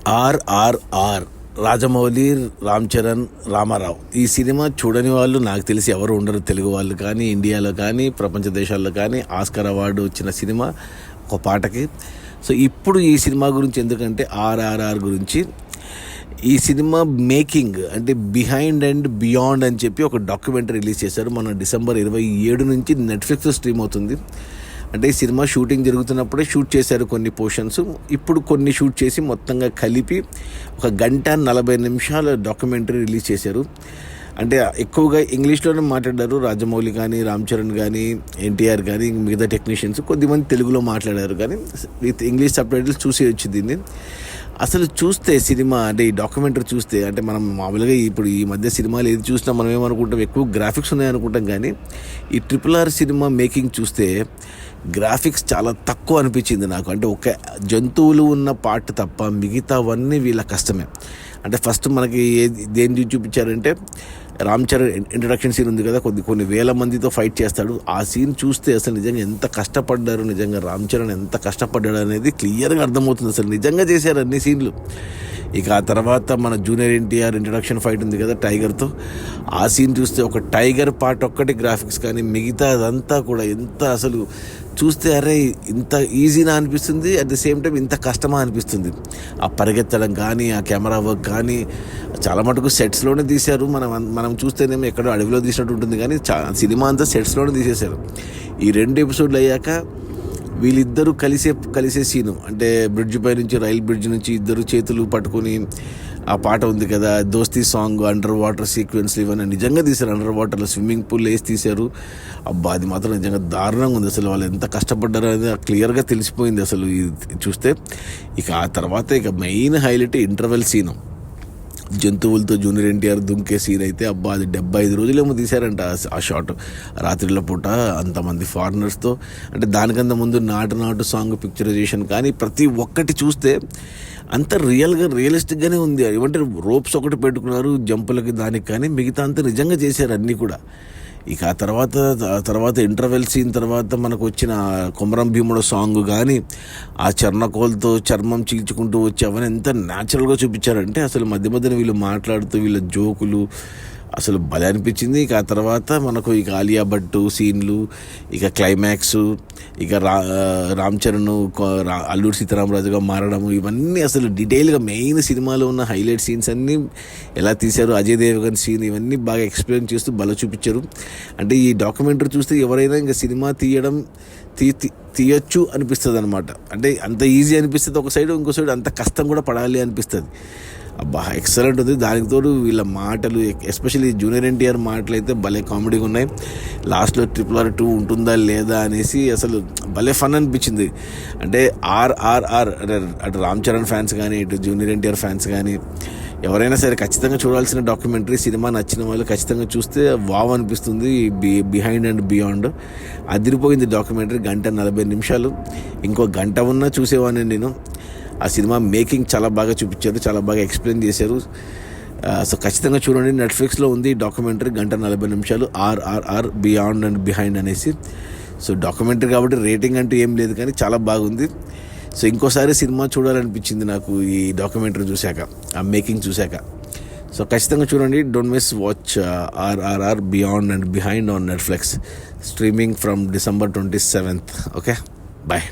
RRR Rajamouli, Ram Charan, Ramarao. ఈ cinema చూడని వాళ్ళు నాకు తెలిసి ఎవరు ఉండరు. తెలుగు వాళ్ళు కానీ, ఇండియాలో కానీ, ప్రపంచ దేశాల్లో కానీ. ఆస్కార్ అవార్డు వచ్చిన సినిమా ఒక పాటకి. సో ఇప్పుడు ఈ సినిమా గురించి ఎందుకంటే RRR గురించి, ఈ సినిమా మేకింగ్ అంటే బిహైండ్ అండ్ బియాండ్ అని చెప్పి ఒక డాక్యుమెంటరీ రిలీజ్ చేశారు. మన December 27 నుంచి నెట్ఫ్లిక్స్లో స్ట్రీమ్ అవుతుంది. అంటే ఈ సినిమా షూటింగ్ జరుగుతున్నప్పుడే షూట్ చేశారు కొన్ని పోర్షన్స్. ఇప్పుడు కొన్ని షూట్ చేసి మొత్తంగా కలిపి 1:40 డాక్యుమెంటరీ రిలీజ్ చేశారు. అంటే ఎక్కువగా ఇంగ్లీష్లోనే మాట్లాడారు. రాజమౌళి కానీ, రామ్ చరణ్ కానీ, ఎన్టీఆర్ కానీ, మిగతా టెక్నీషియన్స్ కొద్దిమంది తెలుగులో మాట్లాడారు. కానీ విత్ ఇంగ్లీష్ సబ్ టైటిల్స్ చూసి వచ్చింది. అసలు చూస్తే సినిమా అంటే ఈ డాక్యుమెంటరీ చూస్తే, అంటే మనం మామూలుగా ఇప్పుడు ఈ మధ్య సినిమాలు ఏది చూసినా మనం ఏమనుకుంటాం, ఎక్కువ గ్రాఫిక్స్ ఉన్నాయనుకుంటాం. కానీ ఈ RRR సినిమా మేకింగ్ చూస్తే గ్రాఫిక్స్ చాలా తక్కువ అనిపించింది నాకు. అంటే ఒక జంతువులు ఉన్న పార్ట్ తప్ప మిగతావన్నీ వీళ్ళ కష్టమే. అంటే ఫస్ట్ మనకి దేని చూపించారంటే రామ్ చరణ్ ఇంట్రడక్షన్ సీన్ ఉంది కదా, కొన్ని వేల మందితో ఫైట్ చేస్తాడు. ఆ సీన్ చూస్తే అసలు నిజంగా ఎంత కష్టపడ్డారు, నిజంగా రామ్ చరణ్ ఎంత కష్టపడ్డాడు అనేది క్లియర్గా అర్థమవుతుంది. అసలు నిజంగా చేశారు అన్ని సీన్లు. ఇక ఆ తర్వాత మన జూనియర్ ఎన్టీఆర్ ఇంట్రడక్షన్ ఫైట్ ఉంది కదా టైగర్తో, ఆ సీన్ చూస్తే ఒక టైగర్ పార్ట్ ఒక్కటి గ్రాఫిక్స్, కానీ మిగతా అదంతా కూడా ఎంత అసలు చూస్తే అరే ఇంత ఈజీనా అనిపిస్తుంది, అట్ ది సేమ్ టైం ఇంత కష్టమా అనిపిస్తుంది. ఆ పరిగెత్తడం కానీ, ఆ కెమెరా వర్క్ కానీ చాలా మటుకు సెట్స్లోనే తీశారు. మనం చూస్తేనేమో ఎక్కడో అడవిలో తీసినట్టు ఉంటుంది, కానీ సినిమా అంతా సెట్స్లోనే తీసేశారు. ఈ 2 ఎపిసోడ్లు అయ్యాక వీళ్ళిద్దరూ కలిసే సీను, అంటే బ్రిడ్జ్ పై నుంచి, రైల్ బ్రిడ్జ్ నుంచి ఇద్దరు చేతులు పట్టుకొని ఆ పాట ఉంది కదా, దోస్తీ సాంగ్, అండర్ వాటర్ సీక్వెన్స్లు ఇవన్నీ నిజంగా తీశారు. అండర్ వాటర్లో స్విమ్మింగ్ పూల్ వేసి తీశారు. అబ్బా అది మాత్రం నిజంగా దారుణంగా ఉంది. అసలు వాళ్ళు ఎంత కష్టపడ్డారో అనేది క్లియర్గా తెలిసిపోయింది అసలు చూస్తే. ఇక ఆ తర్వాత ఇక మెయిన్ హైలైట్ ఇంటర్వెల్ సీను, జంతువులతో జూనియర్ ఎన్టీఆర్ దుంకే సీన్ అయితే అబ్బా అది 75 రోజులేమో తీశారంట ఆ షాట్. రాత్రిలో పూట అంతమంది ఫారినర్స్తో. అంటే దానికన్నా ముందు నాటు సాంగ్ పిక్చరైజేషన్ కానీ ప్రతి ఒక్కటి చూస్తే అంత రియలిస్టిక్గానే ఉంది. ఏమంటే రోప్స్ ఒకటి పెట్టుకున్నారు జంపులకి దానికి, కానీ మిగతా అంతా నిజంగా చేశారు అన్నీ కూడా. ఇక ఆ తర్వాత ఇంటర్వెల్ సీన్ తర్వాత మనకు వచ్చిన కొమరం భీముడు సాంగ్ కానీ, ఆ చర్ణకోలతో చర్మం చీల్చుకుంటూ వచ్చి అవన్నీ ఎంత న్యాచురల్గా చూపించారంటే అసలు మధ్య మధ్యన వీళ్ళు మాట్లాడుతూ వీళ్ళ జోకులు అసలు భలే అనిపించింది. ఇక ఆ తర్వాత మనకు ఇక ఆలియా భట్టు సీన్లు, ఇక క్లైమాక్స్, ఇక రామ్ చరణ్ అల్లూరి సీతారామరాజుగా మారడము, ఇవన్నీ అసలు డీటెయిల్గా మెయిన్ సినిమాలో ఉన్న హైలైట్ సీన్స్ అన్నీ ఎలా తీశారు. అజయ్ దేవగన్ సీన్ ఇవన్నీ బాగా ఎక్స్ప్లెయిన్ చేస్తూ భలే చూపించారు. అంటే ఈ డాక్యుమెంటరీ చూస్తే ఎవరైనా ఇంకా సినిమా తీయొచ్చు అనిపిస్తుంది అనమాట. అంటే అంత ఈజీ అనిపిస్తుంది ఒక సైడ్, ఇంకో సైడ్ అంత కష్టం కూడా పడాలి అనిపిస్తుంది. అబ్బా ఎక్సలెంట్ ఉంది. దానికి తోడు వీళ్ళ మాటలు, ఎస్పెషల్లీ జూనియర్ ఎన్టీఆర్ మాటలు అయితే భలే కామెడీగా ఉన్నాయి. లాస్ట్లో RRR 2 ఉంటుందా లేదా అనేసి అసలు భలే ఫన్ అనిపించింది. అంటే RRR అటు రామ్ చరణ్ ఫ్యాన్స్ కానీ, ఇటు జూనియర్ ఎన్టీఆర్ ఫ్యాన్స్ కానీ ఎవరైనా సరే ఖచ్చితంగా చూడాల్సిన డాక్యుమెంటరీ. సినిమా నచ్చిన వాళ్ళు ఖచ్చితంగా చూస్తే వావ్ అనిపిస్తుంది. బిహైండ్ అండ్ బియాండ్ అదిరిపోయింది డాక్యుమెంటరీ. 1:40. ఇంకో గంట ఉన్నా చూసేవాడిని నేను. ఆ సినిమా మేకింగ్ చాలా బాగా చూపించారు, చాలా బాగా ఎక్స్ప్లెయిన్ చేశారు. సో ఖచ్చితంగా చూడండి, నెట్ఫ్లిక్స్లో ఉంది documentary 1:40 RRR beyond and behind అనేసి. సో డాక్యుమెంటరీ కాబట్టి రేటింగ్ అంటూ ఏం లేదు, కానీ చాలా బాగుంది. సో ఇంకోసారి సినిమా చూడాలనిపించింది నాకు ఈ డాక్యుమెంటరీ చూశాక, ఆ మేకింగ్ చూశాక. సో ఖచ్చితంగా చూడండి. Don't miss watch RRR beyond and behind on Netflix, streaming from December 27. Okay, bye.